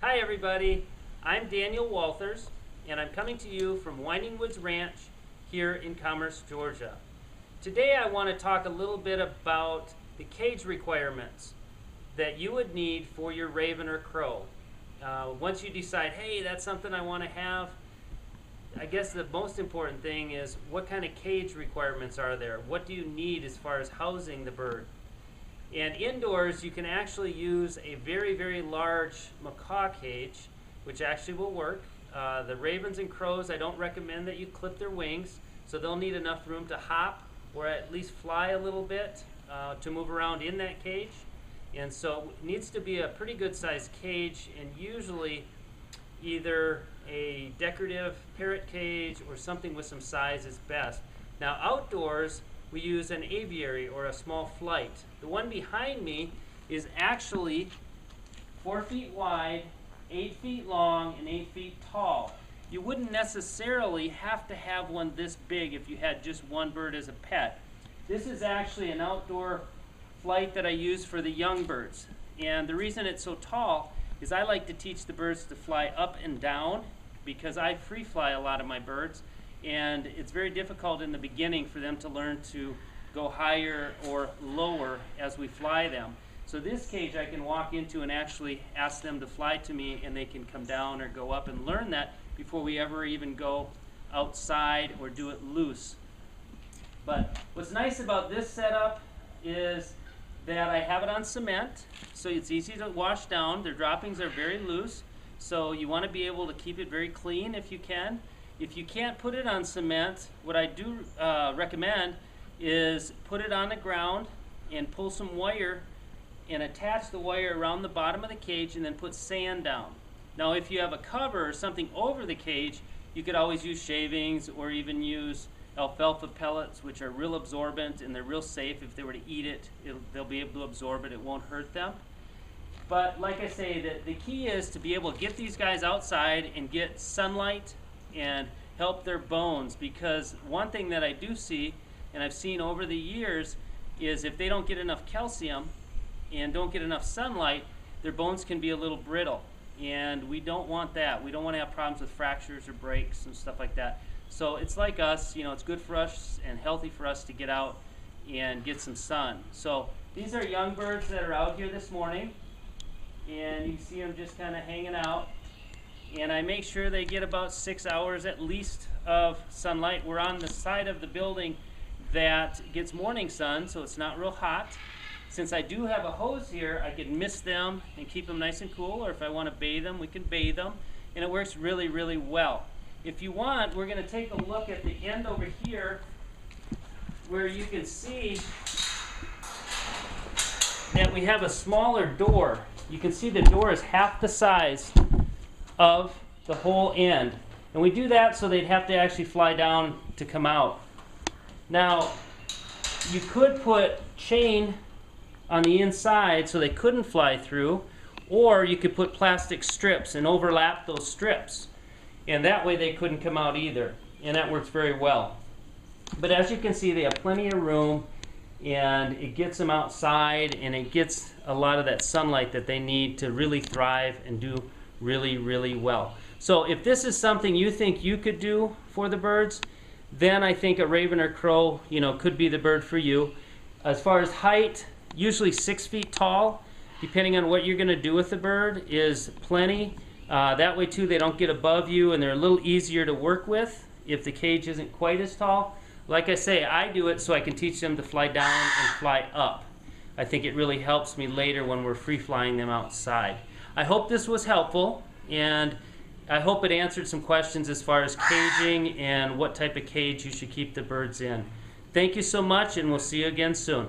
Hi everybody, I'm Daniel Walthers and I'm coming to you from Winding Woods Ranch here in Commerce, Georgia. Today I want to talk a little bit about the cage requirements that you would need for your raven or crow. Once you decide, hey, that's something I want to have, I guess the most important thing is what kind of cage requirements are there? What do you need as far as housing the bird? And indoors, you can actually use a very, very large macaw cage, which actually will work. The ravens and crows, I don't recommend that you clip their wings, so they'll need enough room to hop or at least fly a little bit to move around in that cage. And so it needs to be a pretty good sized cage, and usually either a decorative parrot cage or something with some size is best. Now outdoors, we use an aviary or a small flight. The one behind me is actually 4 feet wide, 8 feet long, and 8 feet tall. You wouldn't necessarily have to have one this big if you had just one bird as a pet. This is actually an outdoor flight that I use for the young birds. And the reason it's so tall is I like to teach the birds to fly up and down because I free fly a lot of my birds. And it's very difficult in the beginning for them to learn to go higher or lower as we fly them. So this cage I can walk into and actually ask them to fly to me, and they can come down or go up and learn that before we ever even go outside or do it loose. But what's nice about this setup is that I have it on cement, so it's easy to wash down. Their droppings are very loose, so you want to be able to keep it very clean if you can. If you can't put it on cement, what I do recommend is put it on the ground and pull some wire and attach the wire around the bottom of the cage and then put sand down. Now if you have a cover or something over the cage, you could always use shavings or even use alfalfa pellets, which are real absorbent and they're real safe. If they were to eat it, they'll be able to absorb it. It won't hurt them. But like I say, the key is to be able to get these guys outside and get sunlight and help their bones, because one thing that I do see and I've seen over the years is if they don't get enough calcium and don't get enough sunlight, their bones can be a little brittle, and we don't want that. We don't want to have problems with fractures or breaks and stuff like that. So it's like us, you know, it's good for us and healthy for us to get out and get some sun. So these are young birds that are out here this morning, and you can see them just kind of hanging out. And I make sure they get about 6 hours at least of sunlight. We're on the side of the building that gets morning sun, so it's not real hot. Since I do have a hose here, I can mist them and keep them nice and cool, or if I want to bathe them, we can bathe them, and it works really, really well. If you want, we're going to take a look at the end over here where you can see that we have a smaller door. You can see the door is half the size of the whole end, and we do that so they'd have to actually fly down to come out. Now you could put chain on the inside so they couldn't fly through, or you could put plastic strips and overlap those strips, and that way they couldn't come out either, and that works very well. But as you can see, they have plenty of room, and it gets them outside, and it gets a lot of that sunlight that they need to really thrive and do really, really well. So if this is something you think you could do for the birds, then I think a raven or crow, you know, could be the bird for you. As far as height, usually 6 feet tall, depending on what you're going to do with the bird, is plenty. That way too they don't get above you, and they're a little easier to work with if the cage isn't quite as tall. Like I say, I do it so I can teach them to fly down and fly up. I think it really helps me later when we're free flying them outside. I hope this was helpful, and I hope it answered some questions as far as caging and what type of cage you should keep the birds in. Thank you so much, and we'll see you again soon.